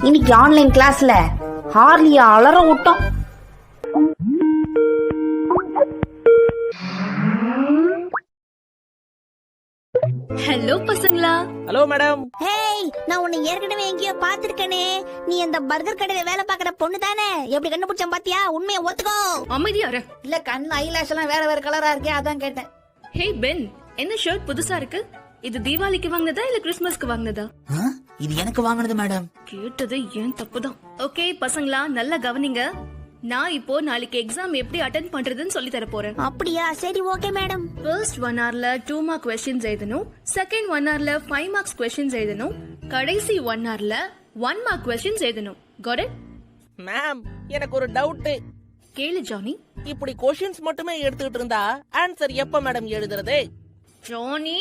இன்னைக்கு ஆன்லைன் கிளாஸ்ல ஹார்லிய அலற விட்டோம். ஹலோ பசங்களா. Hello madam. ஹேய், நான் உன்னை ஏற்கனவே எங்கேயோ பாத்துருக்கனே. நீ அந்த பர்கர் கடையில வேலை பாக்குற பொண்ணு தானே? எப்படி கண்டுபிடிச்சேன் பாத்தியா? உண்மையை ஒத்துக்கோ. அமைதியா இரு. இல்ல கண்ணு ஐலாஷ் எல்லாம் வேற வேற கலரா இருக்கே, அதான் கேட்டேன். ஹே பென், என்ன ஷர்ட் புதுசா இருக்கு? இது தீபாவளிக்கு வாங்குனதா இல்ல கிறிஸ்மஸ்க்கு வாங்குனதா? இது எனக்கு வாங்குனது மேடம். கேட்டது ஏன் தப்புதான். ஓகே பசங்களா, நல்லா கவனிங்க. நான் இப்போ நாளைக்கு எக்ஸாம் எப்படி அட்டெண்ட் பண்றதுன்னு சொல்லி தர போறேன். அப்படியா? சரி, okay madam. First 1 hourல 2 mark questions எழுதணும். செகண்ட் 1 hourல 5 மார்க்ஸ் கொஸ்டின்ஸ் எழுதணும். கடைசி 1 hourல 1 மார்க் கொஸ்டின்ஸ் எழுதணும். Got it? மேம், எனக்கு ஒரு டவுட். கேளு ஜானி. இப்படி क्वेश्चंस மட்டுமே எடுத்துக்கிட்டு இருந்தா ஆன்சர் எப்ப மேடம் எழுதுறது? ஜானி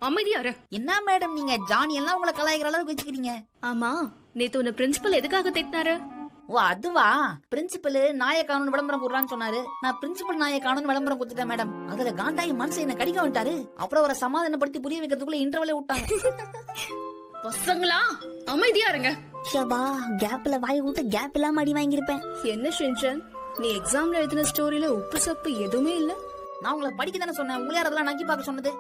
அமைதியா இரு. என்ன மேடம் நீங்க ஜானி எல்லாம் உங்களை கலாய்க்கிற அளவுக்கு வச்சுக்கிறீங்க? ஆமா, நேத்து உன்னை பிரின்சிபல் எதுக்காக திட்டினாரு? ஓ அதுவா? பிரின்சிபல் நாயை காணும்னு விளம்பரம் போடுறான்னு சொன்னாரு. நான் பிரின்சிபல் நாயை காணும்னு விளம்பரம் கொடுத்துட்டேன் மேடம். அதுல காண்டாயி மனசு என்ன கடிக்க வந்துட்டாரு. அப்புறம் அவரை சமாதானப்படுத்தி புரிய வைக்கிறதுக்குள்ள இன்டர்வலே விட்டாங்க. பசங்களா அமைதியா இருங்க. ஷபா, கேப்ல வாய் விட்டு கேப் இல்லாம அடி வாங்கியிருப்பேன். என்ன ஷின்சன், நீ எக்ஸாம்ல எழுதின ஸ்டோரியில உப்பு சப்பு எதுவுமே இல்ல. நான் உங்களை படிக்க தானே சொன்னேன், உங்களை யார் அதெல்லாம் நக்கி பார்க்க சொன்னது?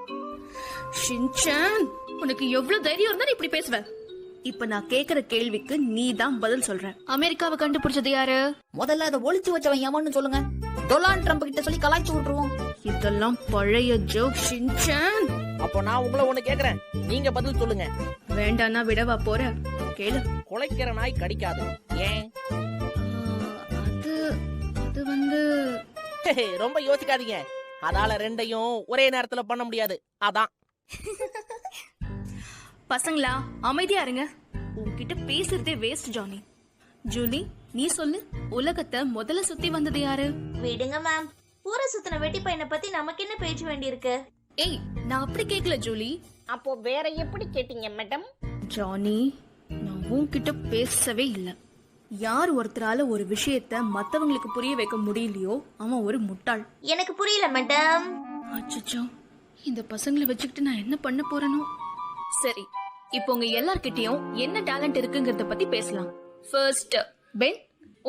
ஷின்சன், உனக்கு எவ்வளவு தைரியம் இருந்தா நீ இப்படி பேசுவ? இப்ப நான் கேக்குற கேள்விக்கு நீ தான் பதில் சொல்ற. அமெரிக்காவை கண்டுபிடிச்சது யாரு? முதல்ல அதை ஒளிச்சு வச்சவன் எவன்னு சொல்லுங்க. டொனால்ட் ட்ரம்ப் கிட்ட சொல்லி கலாய்ச்சி விட்டுருவோம். இதெல்லாம் பழைய ஜோக் ஷின்சன். அப்போ நான் உங்களை ஒண்ணு கேக்குறேன், நீங்க பதில் சொல்லுங்க. வேண்டானா விடவா போற? கேளு. குலைக்கிற நாய் கடிக்காது, ஏன்? அது அது வந்து ரொம்ப யோசிக்காதீங்க. அதால ரெண்டையும் ஒரே நேரத்துல பண்ண முடியாது, அதான். பசங்களா அமைதியா இருங்க. உன்கிட்ட பேசுறதே வேஸ்ட் ஜானி. ஜூலி நீ சொல்லு, உலகத்தை முதல்ல சுத்தி வந்தது யாரு? விடுங்க மேம், ஊரை சுத்தின வெட்டி பையனை பத்தி நமக்கு என்ன பேச்சு வேண்டி இருக்கு? ஏய், நான் அப்படி கேக்கல ஜூலி. அப்போ வேற எப்படி கேட்டீங்க மேடம்? ஜானி, நான் உன்கிட்ட பேசவே இல்ல. யார் ஒருத்தரால ஒரு விஷயத்த மத்தவங்களுக்கு புரிய வைக்க முடியலையோ அவன் ஒரு முட்டாள். எனக்கு புரியல மேடம். அச்சச்சோ, இந்த பசங்களை வச்சுக்கிட்டு நான் என்ன பண்ண போறேனோ. சரி, இப்போ உங்க எல்லார்கிட்டயும் என்ன டேலண்ட் இருக்குங்கறத பத்தி பேசலாம். ஃபர்ஸ்ட் பென்,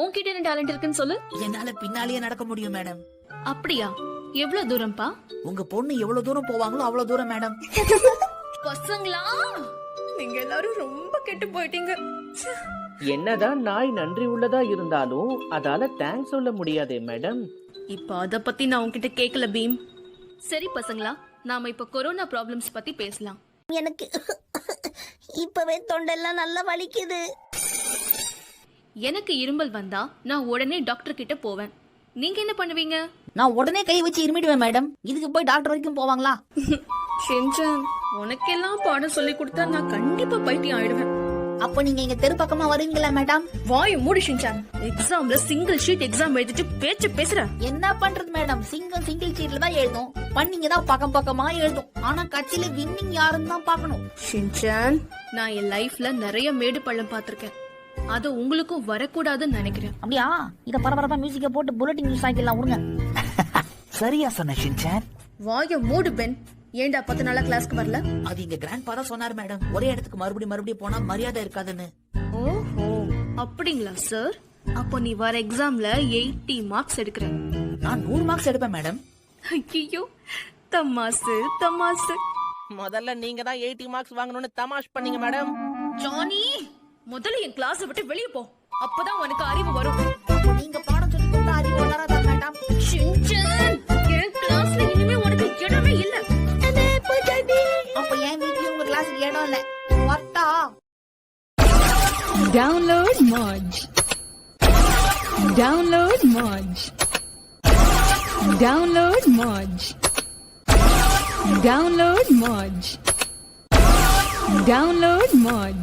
உன்கிட்ட என்ன டேலண்ட் இருக்குன்னு சொல்லு. என்னால பின்னாலேயே நடக்க முடியும் மேடம். அப்படியா? எவ்வளவு தூரம்பா? உங்க பொண்ணு எவ்வளவு தூரம் போவாங்களோ அவ்வளவு தூரம் மேடம். பசங்களா, நீங்க எல்லாரும் ரொம்ப கெட்டு போயிட்டீங்க. என்னதான் நாய் நன்றி உள்ளதா இருந்தாலும் அதால தேங்க்ஸ் சொல்ல முடியாதே மேடம். இப்ப அத பத்தி நான் உன்கிட்ட கேக்கல பீம். சரி பசங்களா, நாம இப்ப கொரோனா ப்ராப்ளம்ஸ் பத்தி பேசலாம். எனக்கு இப்பவே தொண்டெல்லாம் நல்லா வலிக்குது. எனக்கு இருமல் வந்தா நான் உடனே டாக்டர் கிட்ட போவேன். நீங்க என்ன பண்ணுவீங்க? நான் உடனே கை வச்சு இருமிடுவேன் மேடம். இதுக்கு போய் டாக்டர் வரைக்கும் போவாங்களா? ஷின்சான், உனக்கெல்லாம் பாடம் சொல்லி கொடுத்தா நான் கண்டிப்பா பைத்தியம் ஆயிடுவேன். அப்ப நீங்க இங்க தெரு பக்கமா வருவீங்களா மேடம்? வாய் மூடி ஷின்சான். எக்ஸாம்ல சிங்கிள் ஷீட் எக்ஸாம் எழுதிட்டு பேச்சு பேசுற. என்ன பண்றது மேடம், சிங்கிள் ஷீட்ல தான் எழுதும். பண்ணீங்க தான் பக்கம் பக்கமா எழுதும். ஆனா கட்சியில வின்னிங் யாருன்னு தான் பாக்கணும். ஷின்சான், நான் என் லைஃப்ல நிறைய மேடு பள்ளம் பாத்திருக்கேன். அது உங்களுக்கும் வரக்கூடாதுன்னு நினைக்கிறேன். அப்படியா? இத பரபரப்பா மியூசிக்க போட்டு புல்லட்டின் நியூஸ் ஆக்கிடலாம் விடுங்க. சரியா சொன்ன ஷின்சான். வாய மூடு பென். ஏண்டா 10 நாளா கிளாஸ்க்கு வரல? அது எங்க கிராண்ட் ஃபாதர் சொன்னார் மேடம், ஒரே இடத்துக்கு மறுபடியும் போனா மரியாதை இருக்காதுன்னு. ஓஹோ, அப்படிங்களா சார்? அப்போ நீ வர எக்ஸாம்ல 80 மார்க்ஸ் எடுக்கிற. நான் 100 மார்க்ஸ் எடுப்பேன் மேடம். ஐயோ, தமாசு தமாசு. முதல்ல நீங்க தான் 80 மார்க்ஸ் வாங்கணும்னு தமாஷ் பண்ணீங்க மேடம். ஜானி, முதல்ல என் கிளாஸ் விட்டு வெளிய போ. அப்பதான் உனக்கு அறிவு வரும். நீங்க பாடம் சொல்லி கொடுத்தா அறிவு வளராதா மேடம்? ஷின்சான், என் கிளாஸ்ல இனிமே உனக்கு இடமே இல்ல. அப்ப என் வீட்லயும் உங்க கிளாஸுக்கு இடம் இல்ல. வரட்டா? Download Moj. Download Moj. Download Moj. Download Moj. Download Moj.